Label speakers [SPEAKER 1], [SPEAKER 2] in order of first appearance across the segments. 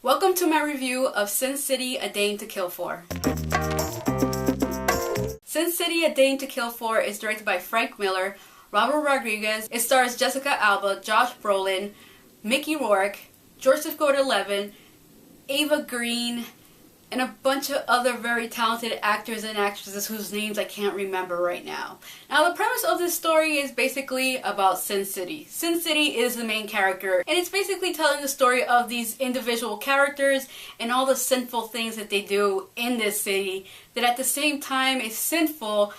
[SPEAKER 1] Welcome to my review of Sin City: A Dame to Kill For. Sin City: A Dame to Kill For is directed by Frank Miller, Robert Rodriguez. It stars Jessica Alba, Josh Brolin, Mickey Rourke, Joseph Gordon-Levitt, Eva Green, and a bunch of other very talented actors and actresses whose names I can't remember right now. Now, the premise of this story is basically about Sin City. Sin City is the main character, and it's basically telling the story of these individual characters and all the sinful things that they do in this city that at the same time is sinful,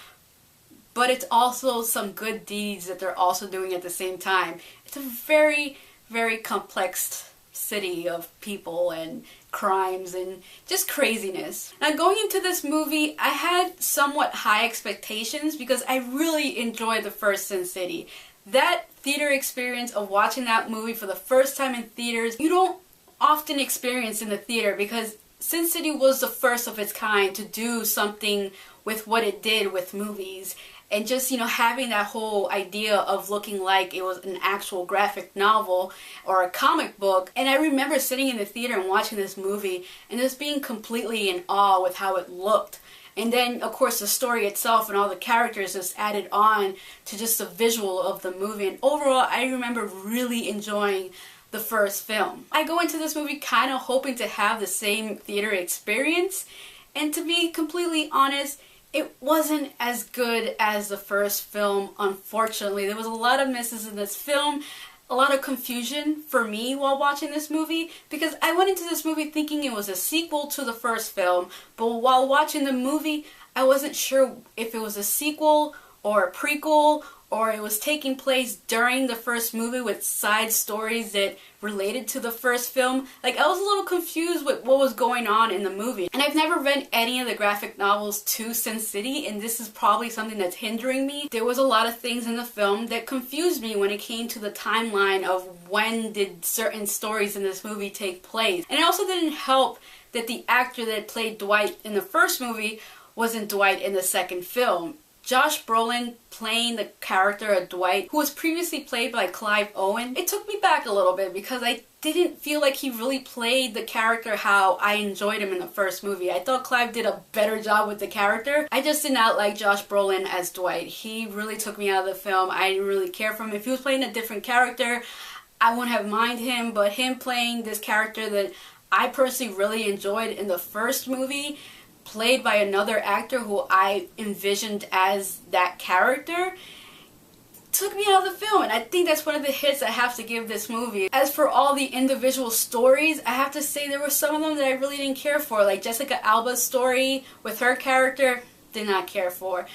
[SPEAKER 1] but it's also some good deeds that they're also doing at the same time. It's a very, very complex city of people and crimes and just craziness. Now, going into this movie, I had somewhat high expectations because I really enjoyed the first Sin City. That theater experience of watching that movie for the first time in theaters, you don't often experience in the theater because Sin City was the first of its kind to do something with what it did with movies. And just, having that whole idea of looking like it was an actual graphic novel or a comic book. And I remember sitting in the theater and watching this movie and just being completely in awe with how it looked. And then, of course, the story itself and all the characters just added on to just the visual of the movie. And overall, I remember really enjoying the first film. I go into this movie kind of hoping to have the same theater experience. And to be completely honest, it wasn't as good as the first film, unfortunately. There was a lot of misses in this film, a lot of confusion for me while watching this movie, because I went into this movie thinking it was a sequel to the first film, but while watching the movie, I wasn't sure if it was a sequel or a prequel, or it was taking place during the first movie with side stories that related to the first film. Like, I was a little confused with what was going on in the movie. And I've never read any of the graphic novels to Sin City, and this is probably something that's hindering me. There was a lot of things in the film that confused me when it came to the timeline of when did certain stories in this movie take place. And it also didn't help that the actor that played Dwight in the first movie wasn't Dwight in the second film. Josh Brolin playing the character of Dwight, who was previously played by Clive Owen, it took me back a little bit because I didn't feel like he really played the character how I enjoyed him in the first movie. I thought Clive did a better job with the character. I just did not like Josh Brolin as Dwight. He really took me out of the film. I didn't really care for him. If he was playing a different character, I wouldn't have minded him, but him playing this character that I personally really enjoyed in the first movie, played by another actor who I envisioned as that character, took me out of the film. And I think that's one of the hits I have to give this movie. As for all the individual stories, I have to say there were some of them that I really didn't care for. Like Jessica Alba's story with her character, did not care for.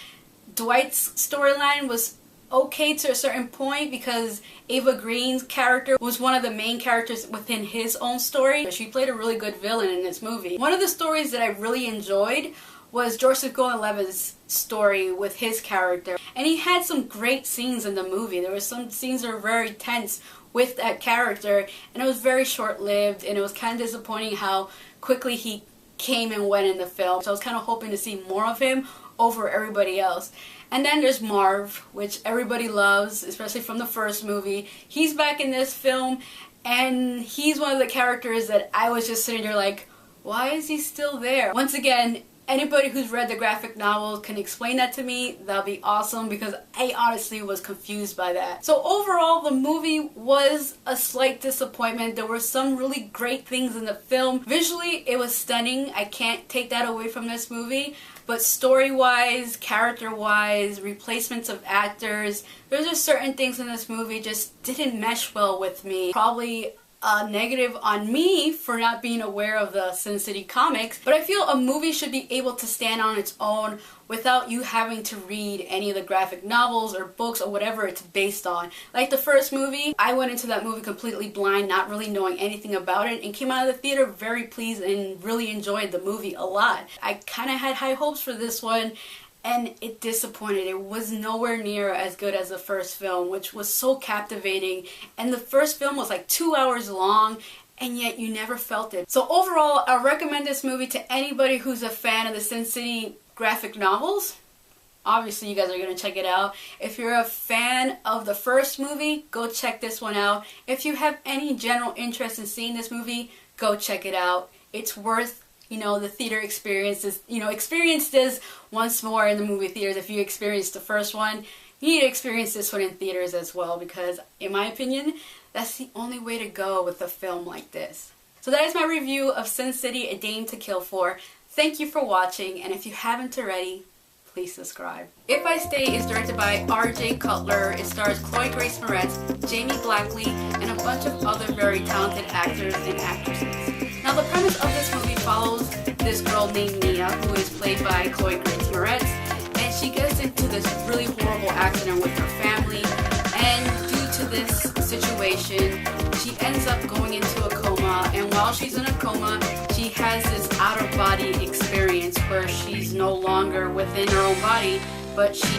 [SPEAKER 1] Dwight's storyline was okay to a certain point because Eva Green's character was one of the main characters within his own story. She played a really good villain in this movie. One of the stories that I really enjoyed was Joseph Gordon-Levitt's story with his character. And he had some great scenes in the movie. There were some scenes that were very tense with that character, and it was very short-lived, and it was kind of disappointing how quickly he came and went in the film. So I was kind of hoping to see more of him over everybody else. And then there's Marv, which everybody loves, especially from the first movie. He's back in this film, and he's one of the characters that I was just sitting there like, why is he still there? Once again, anybody who's read the graphic novel can explain that to me. That'll be awesome because I honestly was confused by that. So overall, the movie was a slight disappointment. There were some really great things in the film. Visually, it was stunning. I can't take that away from this movie. But story-wise, character-wise, replacements of actors, there's just certain things in this movie just didn't mesh well with me. Probably a negative on me for not being aware of the Sin City comics, but I feel a movie should be able to stand on its own without you having to read any of the graphic novels or books or whatever it's based on. Like the first movie, I went into that movie completely blind, not really knowing anything about it, and came out of the theater very pleased and really enjoyed the movie a lot. I kind of had high hopes for this one, and it disappointed. It was nowhere near as good as the first film, which was so captivating. And the first film was like 2 hours long, and yet you never felt it. So overall, I recommend this movie to anybody who's a fan of the Sin City graphic novels. Obviously, you guys are going to check it out. If you're a fan of the first movie, go check this one out. If you have any general interest in seeing this movie, go check it out. It's worth, the theater experiences. Experience this once more in the movie theaters. If you experienced the first one, you need to experience this one in theaters as well, because in my opinion, that's the only way to go with a film like this. So that is my review of Sin City: A Dame to Kill For. Thank you for watching, and if you haven't already, please subscribe. If I Stay is directed by R.J. Cutler. It stars Chloe Grace Moretz, Jamie Blackley, and a bunch of other very talented actors and actresses. Now the premise of this movie follows this girl named Mia, who is played by Chloe Grace Moretz, and she gets into this really horrible accident with her family, and due to this situation, she ends up going into a coma, and while she's in a coma, she has this out-of-body experience where she's no longer within her own body, but she